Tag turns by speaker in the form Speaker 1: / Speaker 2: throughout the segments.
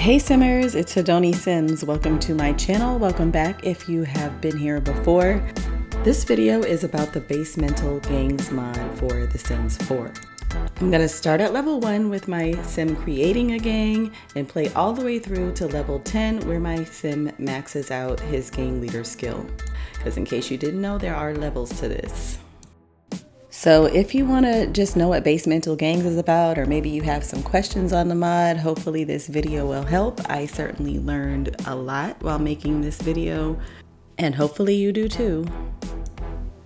Speaker 1: Hey Simmers, it's HedoneSims. Welcome to my channel. Welcome back if you have been here before. This video is about the Basemental Gangs Mod for The Sims 4. I'm going to start at level 1 with my sim creating a gang and play all the way through to level 10 where my sim maxes out his gang leader skill. Because in case you didn't know, there are levels to this. So if you want to just know what Basemental Gangs is about, or maybe you have some questions on the mod, hopefully this video will help. I certainly learned a lot while making this video, and hopefully you do too.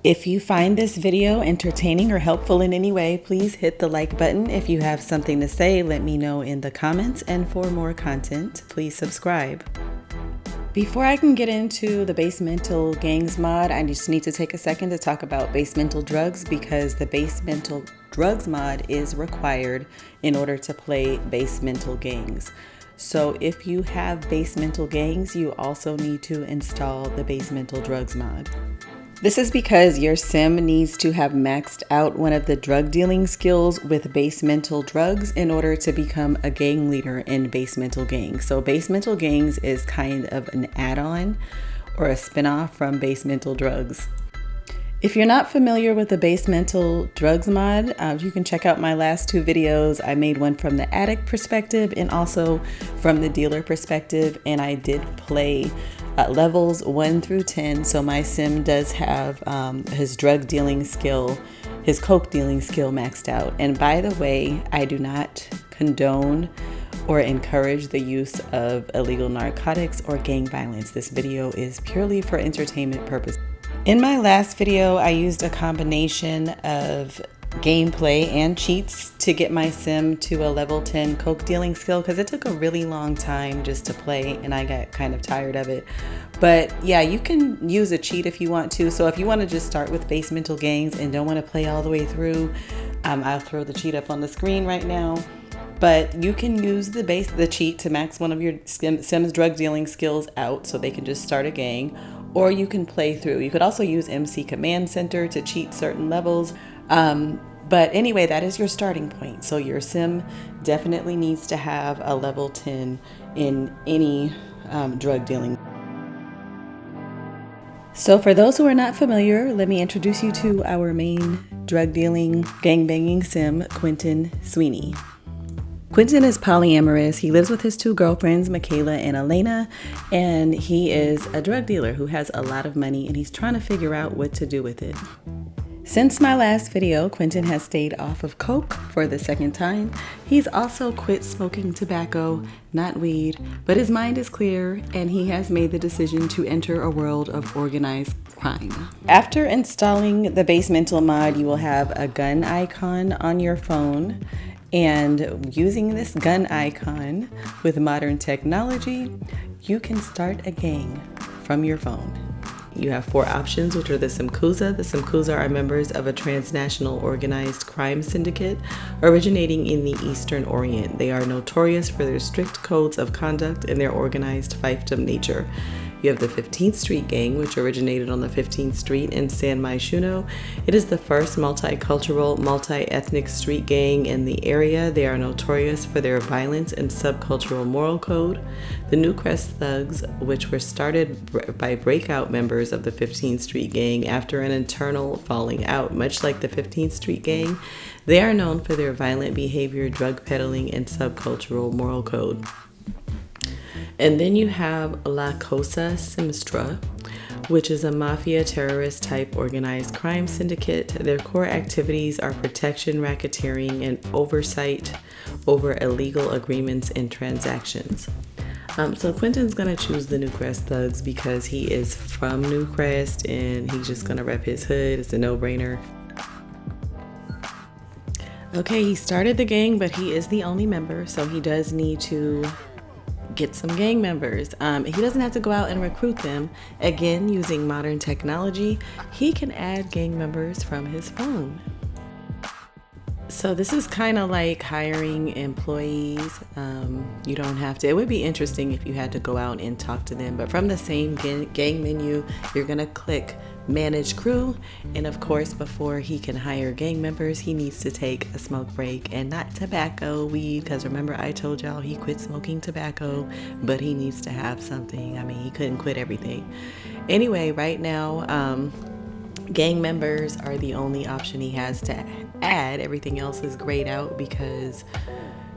Speaker 1: If you find this video entertaining or helpful in any way, please hit the like button. If you have something to say, let me know in the comments, and for more content, please subscribe. Before I can get into the Basemental Gangs mod, I just need to take a second to talk about Basemental Drugs, because the Basemental Drugs mod is required in order to play Basemental Gangs. So if you have Basemental Gangs, you also need to install the Basemental Drugs mod. This is because your sim needs to have maxed out one of the drug dealing skills with Basemental Drugs in order to become a gang leader in Basemental Gangs. So Basemental Gangs is kind of an add-on or a spin-off from Basemental Drugs. If you're not familiar with the Basemental Drugs mod, you can check out my last two videos. I made one from the addict perspective and also from the dealer perspective, and I did play levels 1 through 10. So my sim does have his drug dealing skill, his coke dealing skill maxed out. And by the way, I do not condone or encourage the use of illegal narcotics or gang violence. This video is purely for entertainment purposes. In my last video, I used a combination of gameplay and cheats to get my sim to a level 10 coke dealing skill, because it took a really long time just to play and I got kind of tired of it. But yeah, you can use a cheat if you want to. So if you want to just start with Basemental Gangs and don't want to play all the way through, I'll throw the cheat up on the screen right now. But you can use the cheat to max one of your sim's drug dealing skills out so they can just start a gang, or you can play through. You could also use MC Command Center to cheat certain levels. But anyway, that is your starting point. So your sim definitely needs to have a level 10 in any drug dealing. So for those who are not familiar, let me introduce you to our main drug dealing, gang banging sim, Quentin Sweeney. Quentin is polyamorous. He lives with his two girlfriends, Michaela and Elena, and he is a drug dealer who has a lot of money and he's trying to figure out what to do with it. Since my last video, Quentin has stayed off of coke for the second time. He's also quit smoking tobacco, not weed, but his mind is clear and he has made the decision to enter a world of organized crime. After installing the Basemental mod, you will have a gun icon on your phone. And using this gun icon with modern technology, you can start a gang from your phone. You have 4 options, which are the Simkuza. The Simkuza are members of a transnational organized crime syndicate originating in the Eastern Orient. They are notorious for their strict codes of conduct and their organized fiefdom nature. You have the 15th Street Gang, which originated on the 15th Street in San Myshuno. It is the first multicultural, multi-ethnic street gang in the area. They are notorious for their violence and subcultural moral code. The Newcrest Thugs, which were started by breakout members of the 15th Street Gang after an internal falling out, much like the 15th Street Gang. They are known for their violent behavior, drug peddling, and subcultural moral code. And then you have La Cosa Sinistra, which is a mafia terrorist type organized crime syndicate. Their core activities are protection, racketeering, and oversight over illegal agreements and transactions. So Quentin's gonna choose the Newcrest Thugs because he is from Newcrest and he's just gonna rep his hood. It's a no-brainer. Okay, he started the gang, but he is the only member, so he does need to get some gang members. He doesn't have to go out and recruit them. Again, using modern technology, he can add gang members from his phone. So this is kind of like hiring employees. You don't have to. It would be interesting if you had to go out and talk to them, but from the same gang menu, you're gonna click manage crew, and of course before he can hire gang members, he needs to take a smoke break, and not tobacco, weed, because remember I told y'all he quit smoking tobacco, but he needs to have something. I mean, he couldn't quit everything. Anyway, right now gang members are the only option he has to add. Everything else is grayed out because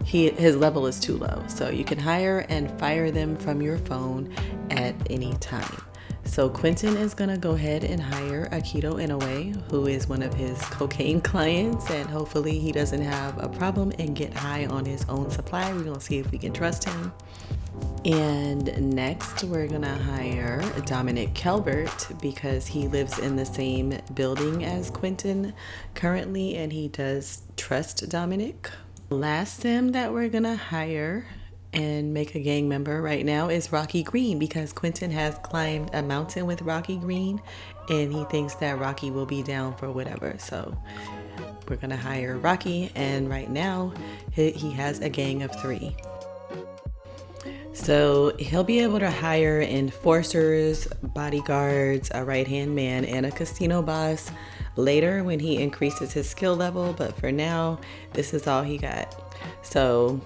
Speaker 1: his level is too low. So you can hire and fire them from your phone at any time. So Quentin is gonna go ahead and hire Aikido Inoue, who is one of his cocaine clients, and hopefully he doesn't have a problem and get high on his own supply. We're gonna see if we can trust him. And next we're gonna hire Dominic Kelbert because he lives in the same building as Quentin currently, and he does trust Dominic. Last sim that we're gonna hire and make a gang member right now is Rocky Green, because Quentin has climbed a mountain with Rocky Green and he thinks that Rocky will be down for whatever. So we're gonna hire Rocky, and right now he has a gang of 3. So he'll be able to hire enforcers, bodyguards, a right-hand man, and a casino boss later when he increases his skill level, but for now, this is all he got. So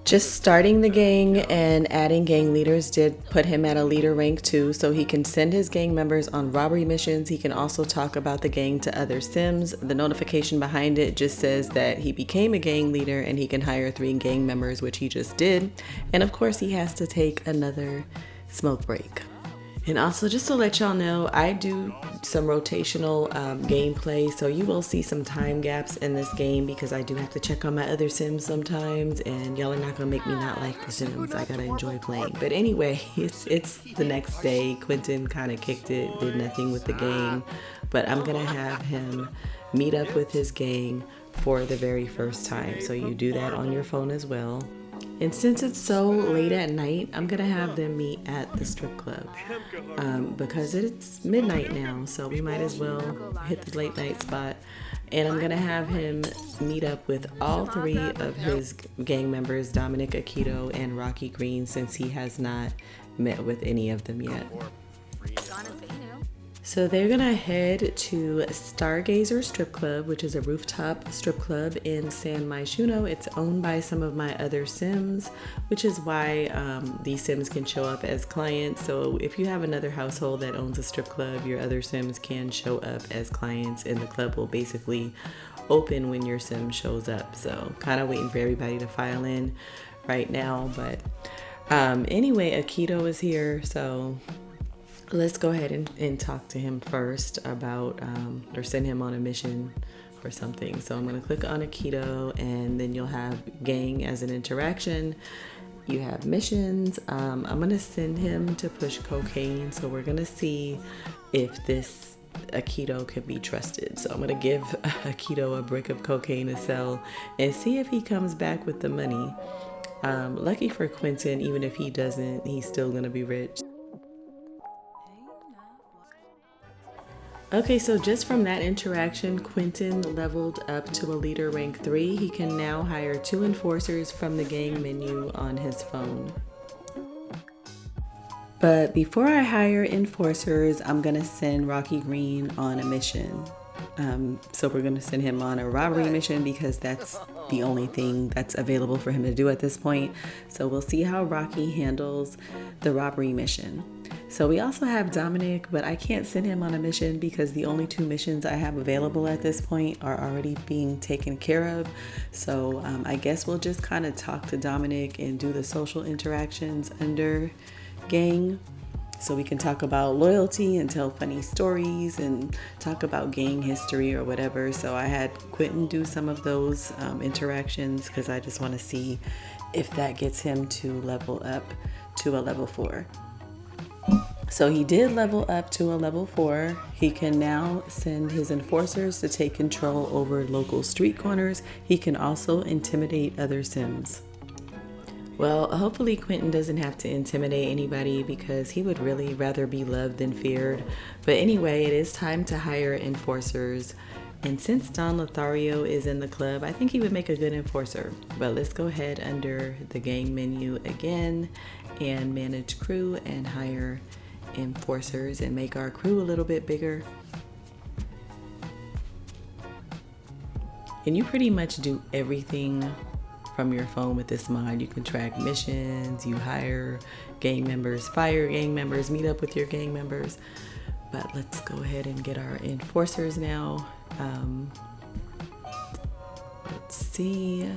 Speaker 1: just starting the gang and adding gang leaders did put him at a leader rank 2, so he can send his gang members on robbery missions. He can also talk about the gang to other Sims. The notification behind it just says that he became a gang leader and he can hire 3 gang members, which he just did. And of course he has to take another smoke break. And also, just to let y'all know, I do some rotational gameplay, so you will see some time gaps in this game because I do have to check on my other Sims sometimes, and y'all are not gonna make me not like the Sims. I gotta enjoy playing. But anyway, it's the next day. Quentin kind of kicked it, did nothing with the gang, but I'm gonna have him meet up with his gang for the very first time. So you do that on your phone as well. And since it's so late at night, I'm gonna have them meet at the strip club because it's midnight now, so we might as well hit the late night spot. And I'm gonna have him meet up with all 3 of his gang members, Dominic, Aikido, and Rocky Green, since he has not met with any of them yet. So they're gonna head to Stargazer Strip Club, which is a rooftop strip club in San Myshuno. It's owned by some of my other Sims, which is why these Sims can show up as clients. So if you have another household that owns a strip club, your other Sims can show up as clients, and the club will basically open when your Sim shows up. So kind of waiting for everybody to file in right now. But anyway, Aikido is here, so let's go ahead and talk to him first about, or send him on a mission or something. So I'm gonna click on Aikido, and then you'll have gang as an interaction. You have missions. I'm gonna send him to push cocaine. So we're gonna see if this Aikido can be trusted. So I'm gonna give Aikido a brick of cocaine to sell and see if he comes back with the money. Lucky for Quentin, even if he doesn't, he's still gonna be rich. Okay, so just from that interaction, Quentin leveled up to a leader rank 3. He can now hire 2 enforcers from the gang menu on his phone. But before I hire enforcers, I'm gonna send Rocky Green on a mission. So we're gonna send him on a robbery mission because that's the only thing that's available for him to do at this point. So we'll see how Rocky handles the robbery mission. So we also have Dominic, but I can't send him on a mission because the only 2 missions I have available at this point are already being taken care of. So I guess we'll just kind of talk to Dominic and do the social interactions under gang. So we can talk about loyalty and tell funny stories and talk about gang history or whatever. So I had Quentin do some of those interactions because I just want to see if that gets him to level up to a level 4. So he did level up to a level 4. He can now send his enforcers to take control over local street corners. He can also intimidate other Sims. Well, hopefully Quentin doesn't have to intimidate anybody because he would really rather be loved than feared. But anyway, it is time to hire enforcers. And since Don Lothario is in the club, I think he would make a good enforcer. But let's go ahead under the gang menu again and manage crew and hire enforcers and make our crew a little bit bigger. And you pretty much do everything from your phone with this mod. You can track missions, you hire gang members, fire gang members, meet up with your gang members. But let's go ahead and get our enforcers now. Let's see.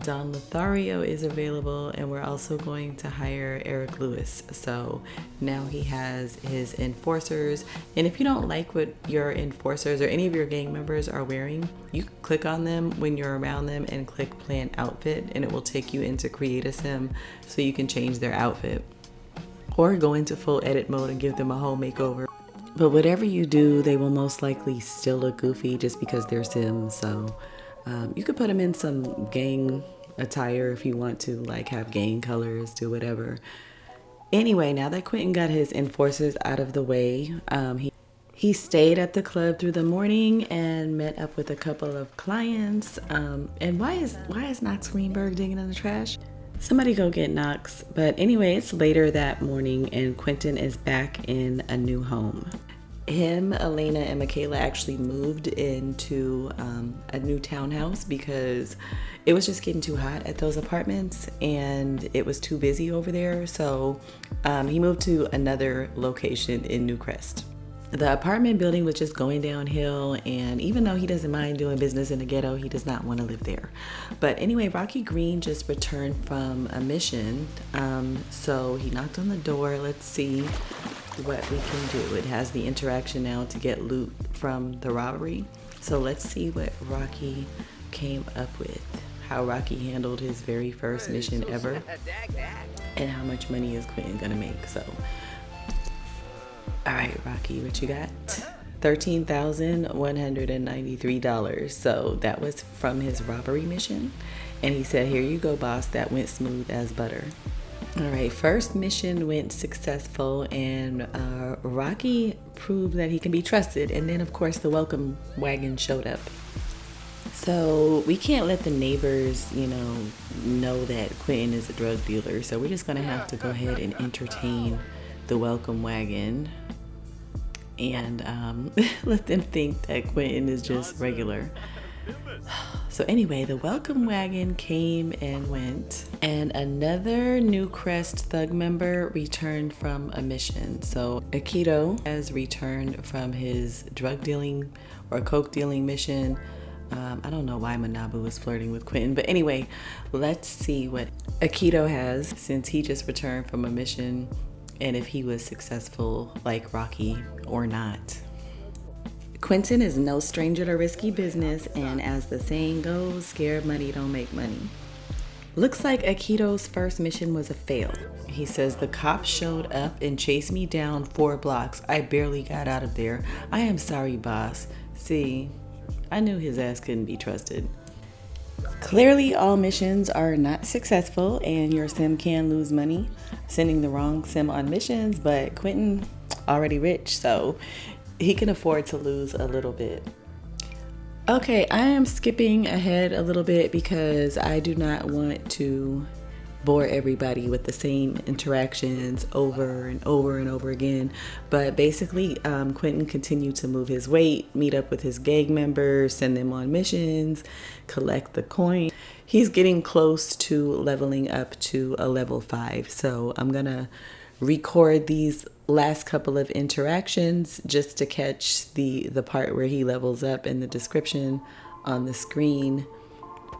Speaker 1: Don Lothario is available, and we're also going to hire Eric Lewis. So now he has his enforcers. And if you don't like what your enforcers or any of your gang members are wearing, you click on them when you're around them and click plan outfit, and it will take you into HedoneSim so you can change their outfit. Or go into full edit mode and give them a whole makeover. But whatever you do, they will most likely still look goofy just because they're Sims. So you could put them in some gang attire if you want to, like have gang colors, do whatever. Anyway, now that Quentin got his enforcers out of the way, he stayed at the club through the morning and met up with a couple of clients. And why is Knox Greenberg digging in the trash? Somebody go get Knox. But anyway, it's later that morning and Quentin is back in a new home. Him, Elena, and Michaela actually moved into a new townhouse because it was just getting too hot at those apartments and it was too busy over there. So he moved to another location in Newcrest. The apartment building was just going downhill, and even though he doesn't mind doing business in the ghetto, he does not want to live there. But anyway, Rocky Green just returned from a mission, so he knocked on the door. Let's see what we can do. It has the interaction now to get loot from the robbery. So let's see what Rocky came up with, how Rocky handled his very first mission ever, and how much money is Quentin gonna make. So all right, Rocky, what you got? $13,193. So that was from his robbery mission. And he said, here you go, boss. That went smooth as butter. All right, first mission went successful, and Rocky proved that he can be trusted. And then, of course, the welcome wagon showed up. So we can't let the neighbors, know that Quentin is a drug dealer. So we're just going to have to go ahead and entertain the welcome wagon and let them think that Quentin is just regular. So anyway, the welcome wagon came and went, and another Newcrest thug member returned from a mission. So Aikido has returned from his drug dealing or coke dealing mission. I don't know why Manabu is flirting with Quentin, but anyway, let's see what Aikido has since he just returned from a mission, and if he was successful like Rocky or not. Quentin is no stranger to risky business, and as the saying goes, scared money don't make money. Looks like Aikido's first mission was a fail. He says, the cops showed up and chased me down 4 blocks. I barely got out of there. I am sorry, boss. See, I knew his ass couldn't be trusted. Clearly, all missions are not successful, and your sim can lose money sending the wrong sim on missions, but Quentin already rich, so he can afford to lose a little bit. Okay, I am skipping ahead a little bit because I do not want to bore everybody with the same interactions over and over and over again. But basically, Quentin continued to move his weight, meet up with his gang members, send them on missions, collect the coin. He's getting close to leveling up to a level 5. So I'm gonna record these last couple of interactions just to catch the part where he levels up in the description on the screen.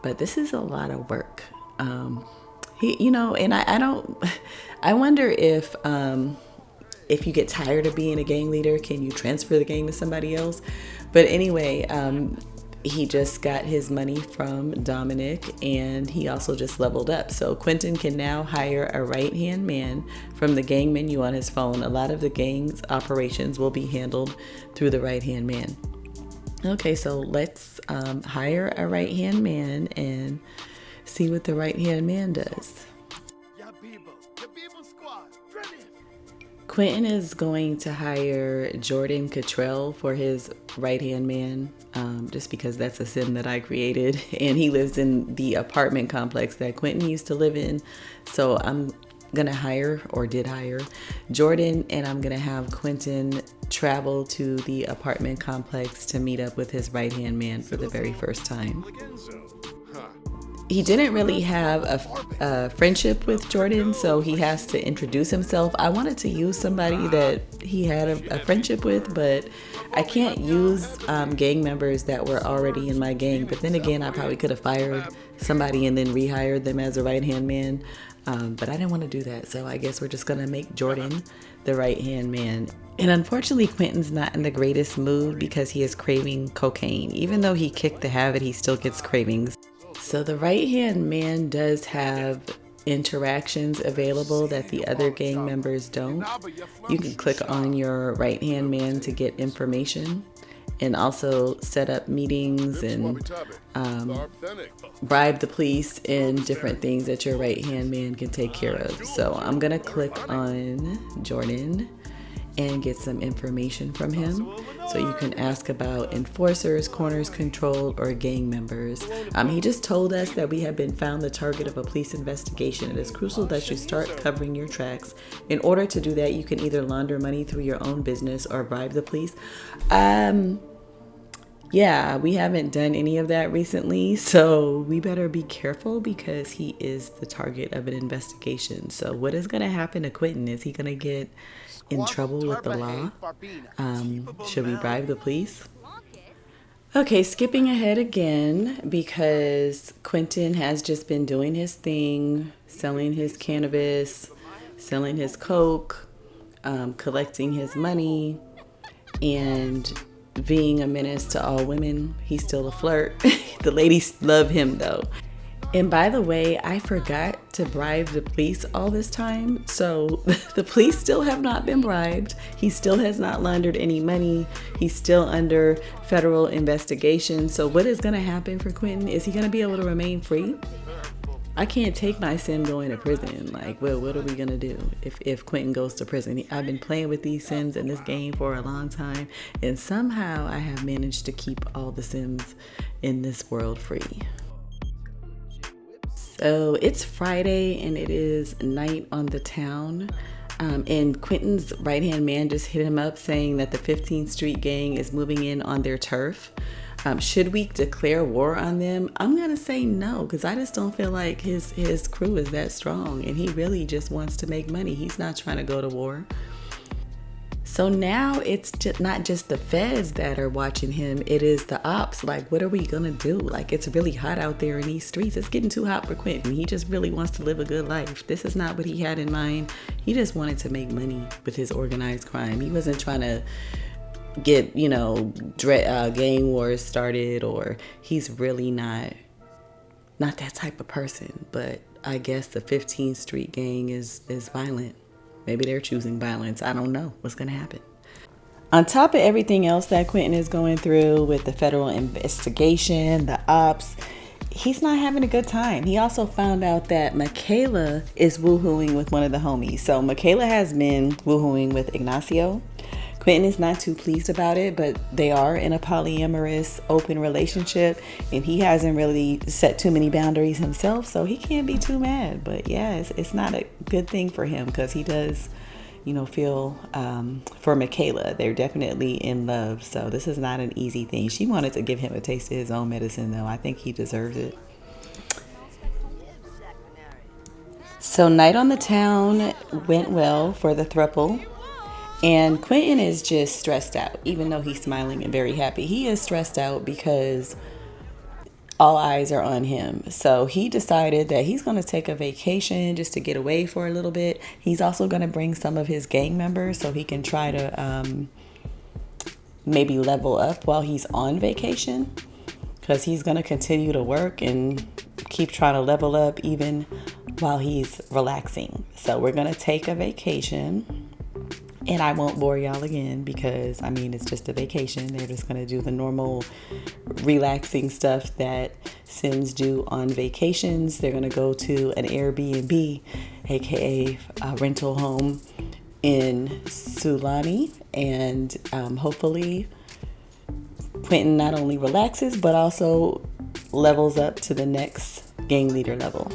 Speaker 1: But this is a lot of work. And I wonder if you get tired of being a gang leader, can you transfer the gang to somebody else? But anyway, he just got his money from Dominic, and he also just leveled up. So Quentin can now hire a right-hand man from the gang menu on his phone. A lot of the gang's operations will be handled through the right-hand man. Okay, so let's hire a right-hand man and see what the right-hand man does. Quentin is going to hire Jordan Cottrell for his right-hand man, just because that's a sim that I created, and he lives in the apartment complex that Quentin used to live in. So I'm gonna hire, or did hire, Jordan, and I'm gonna have Quentin travel to the apartment complex to meet up with his right-hand man for the very first time. He didn't really have a friendship with Jordan, so he has to introduce himself. I wanted to use somebody that he had a friendship with, but I can't use gang members that were already in my gang. But then again, I probably could have fired somebody and then rehired them as a right-hand man. But I didn't want to do that, so I guess we're just gonna make Jordan the right-hand man. And unfortunately, Quentin's not in the greatest mood because he is craving cocaine. Even though he kicked the habit, he still gets cravings. So the right-hand man does have interactions available that the other gang members don't. You can click on your right-hand man to get information, and also set up meetings and bribe the police and different things that your right-hand man can take care of. So I'm gonna click on Jordan and get some information from him. So you can ask about enforcers, corners controlled, or gang members. He just told us that we have been found the target of a police investigation. It is crucial that you start covering your tracks. In order to do that, you can either launder money through your own business or bribe the police. Yeah, we haven't done any of that recently, so we better be careful because he is the target of an investigation. So what is going to happen to Quentin? Is he going to get in trouble with the law? Should we bribe the police? Okay, skipping ahead again because Quentin has just been doing his thing, selling his cannabis, selling his coke, collecting his money, and being a menace to all women. He's still a flirt. The ladies love him though. And by the way, I forgot to bribe the police all this time. So the police still have not been bribed. He still has not laundered any money. He's still under federal investigation. So what is going to happen for Quentin? Is he going to be able to remain free? I can't take my sim going to prison. Like, well, what are we gonna do if Quentin goes to prison? I've been playing with these sims in this game for a long time, and somehow I have managed to keep all the sims in this world free. So it's Friday and it is night on the town. And Quentin's right-hand man just hit him up saying that the 15th Street gang is moving in on their turf. Should we declare war on them? I'm gonna say no, because I just don't feel like his crew is that strong, and he really just wants to make money. He's not trying to go to war. So now it's not just the feds that are watching him, it is the ops. Like, what are we gonna do? Like, it's really hot out there in these streets. It's getting too hot for Quentin. He just really wants to live a good life. This is not what he had in mind. He just wanted to make money with his organized crime. He wasn't trying to get, gang wars started, or he's really not that type of person. But I guess the 15th Street gang is violent. Maybe they're choosing violence. I don't know what's gonna happen. On top of everything else that Quentin is going through with the federal investigation, the ops, he's not having a good time. He also found out that Michaela is woohooing with one of the homies. So Michaela has been woohooing with Ignacio. Quentin is not too pleased about it, but they are in a polyamorous, open relationship, and he hasn't really set too many boundaries himself, so he can't be too mad. But yeah, it's not a good thing for him because he does, feel for Michaela. They're definitely in love, so this is not an easy thing. She wanted to give him a taste of his own medicine, though. I think he deserves it. So night on the town went well for the throuple. And Quentin is just stressed out, even though he's smiling and very happy. He is stressed out because all eyes are on him. So he decided that he's going to take a vacation just to get away for a little bit. He's also going to bring some of his gang members so he can try to maybe level up while he's on vacation, because he's going to continue to work and keep trying to level up even while he's relaxing. So we're going to take a vacation. And I won't bore y'all again because, it's just a vacation. They're just going to do the normal relaxing stuff that Sims do on vacations. They're going to go to an Airbnb, aka a rental home, in Sulani, and hopefully Quentin not only relaxes but also levels up to the next gang leader level.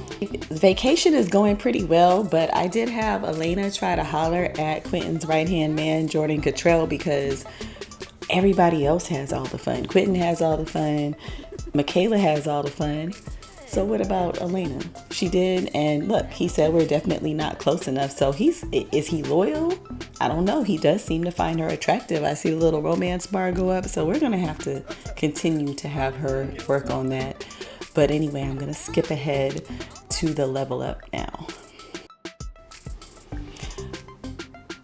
Speaker 1: Vacation is going pretty well, but I did have Elena try to holler at Quentin's right-hand man, Jordan Cottrell, because everybody else has all the fun. Quentin has all the fun. Michaela has all the fun. So what about Elena? She did, and look, he said we're definitely not close enough. So is he loyal? I don't know. He does seem to find her attractive. I see the little romance bar go up, so we're gonna have to continue to have her work on that. But anyway, I'm gonna skip ahead to the level up now.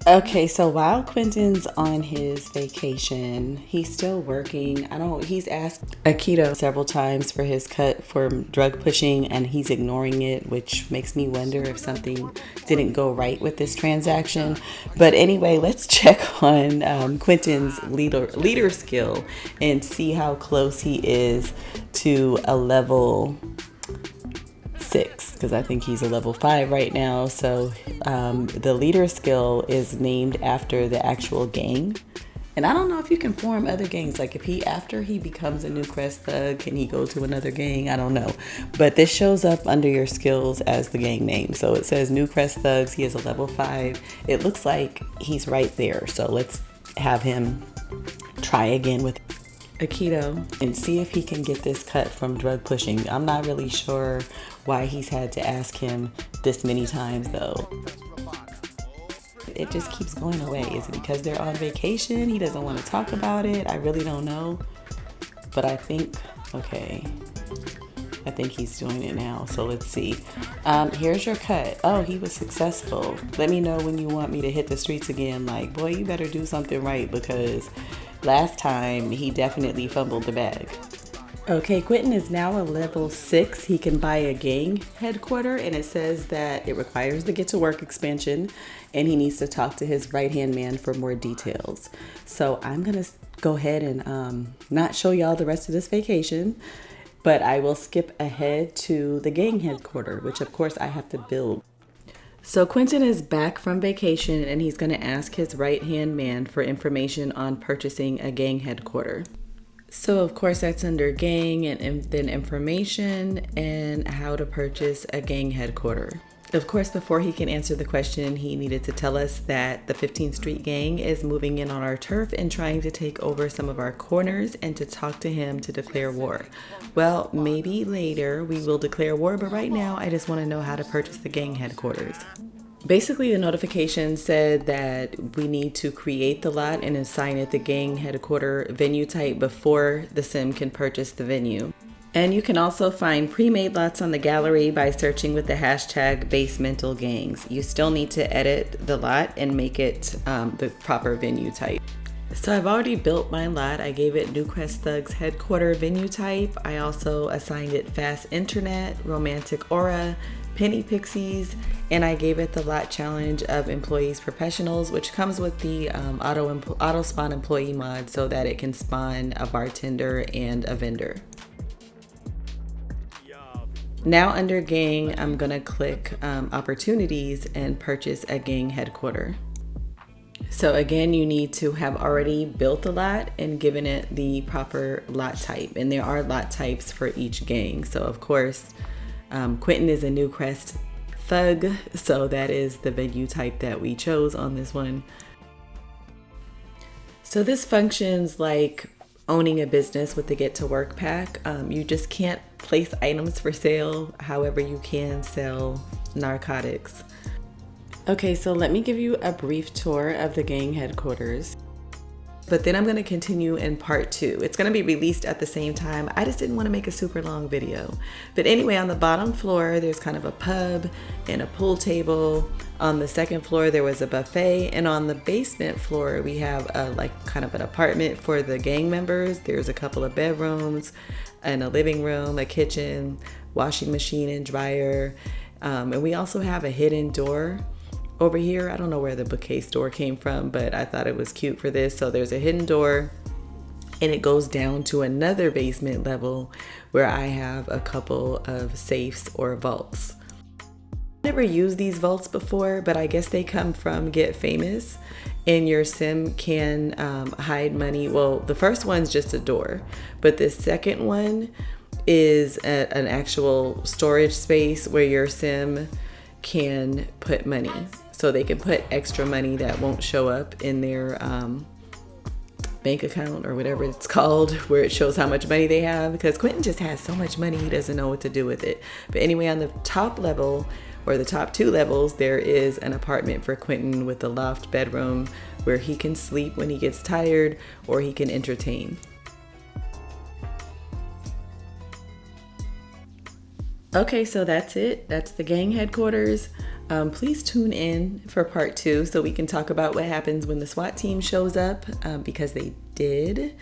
Speaker 1: Okay, so while Quentin's on his vacation, he's still working. He's asked Aikido several times for his cut for drug pushing, and he's ignoring it, which makes me wonder if something didn't go right with this transaction. But anyway, let's check on Quentin's leader skill and see how close he is to a level 6, because I think he's a level 5 right now. So the leader skill is named after the actual gang, and I don't know if you can form other gangs. Like if after he becomes a Newcrest thug, can he go to another gang? I don't know, but this shows up under your skills as the gang name. So it says Newcrest Thugs. He is a level 5. It looks like he's right there, so let's have him try again with Aikido and see if he can get this cut from drug pushing. I'm not really sure why he's had to ask him this many times though. It just keeps going away. Is it because they're on vacation? He doesn't want to talk about it. I really don't know. But I think, okay, I think he's doing it now. So let's see. Here's your cut. Oh, he was successful. Let me know when you want me to hit the streets again. Like, boy, you better do something right, because last time he definitely fumbled the bag. Okay, Quentin is now a level 6. He can buy a gang headquarter, and it says that it requires the get to work expansion, and he needs to talk to his right hand man for more details. So I'm gonna go ahead and not show y'all the rest of this vacation, but I will skip ahead to the gang headquarter, which of course I have to build. So Quentin is back from vacation, and he's going to ask his right-hand man for information on purchasing a gang headquarter. So of course that's under gang, and then information and how to purchase a gang headquarter. Of course, before he can answer the question, he needed to tell us that the 15th Street Gang is moving in on our turf and trying to take over some of our corners, and to talk to him to declare war. Well, maybe later we will declare war, but right now I just want to know how to purchase the gang headquarters. Basically, the notification said that we need to create the lot and assign it the gang headquarter venue type before the sim can purchase the venue. And you can also find pre-made lots on the gallery by searching with the hashtag Basemental Gangs. You still need to edit the lot and make it the proper venue type. So I've already built my lot. I gave it Newcrest Thugs headquarter venue type. I also assigned it fast internet, romantic aura, penny pixies, and I gave it the lot challenge of employees professionals, which comes with the auto spawn employee mod, so that it can spawn a bartender and a vendor. Now under gang, I'm gonna click opportunities and purchase a gang headquarter. So again, you need to have already built the lot and given it the proper lot type. And there are lot types for each gang. So of course, Quentin is a Newcrest Thug, so that is the venue type that we chose on this one. So this functions like owning a business with the Get to Work pack. You just can't place items for sale. However, you can sell narcotics. Okay, so let me give you a brief tour of the gang headquarters, but then I'm going to continue in part 2. It's going to be released at the same time. I just didn't want to make a super long video. But anyway, on the bottom floor, there's kind of a pub and a pool table. On the second floor, there was a buffet. And on the basement floor, we have like kind of an apartment for the gang members. There's a couple of bedrooms and a living room, a kitchen, washing machine and dryer. And we also have a hidden door over here. I don't know where the bookcase door came from, but I thought it was cute for this. So there's a hidden door, and it goes down to another basement level where I have a couple of safes or vaults. never used these vaults before, but I guess they come from Get Famous, and your sim can hide money. Well, the first one's just a door, but the second one is an actual storage space where your sim can put money. So they can put extra money that won't show up in their bank account or whatever it's called, where it shows how much money they have, because Quentin just has so much money he doesn't know what to do with it. But anyway, on the top level, or the top 2 levels, there is an apartment for Quentin with a loft bedroom where he can sleep when he gets tired, or he can entertain. Okay, so that's it. That's the gang headquarters. Please tune in for part 2 so we can talk about what happens when the SWAT team shows up, because they did.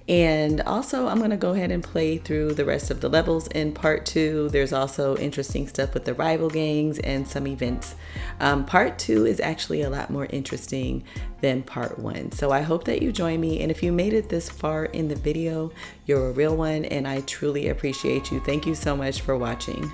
Speaker 1: And also, I'm going to go ahead and play through the rest of the levels in part 2. There's also interesting stuff with the rival gangs and some events. Part 2 is actually a lot more interesting than part 1. So I hope that you join me. And if you made it this far in the video, you're a real one, and I truly appreciate you. Thank you so much for watching.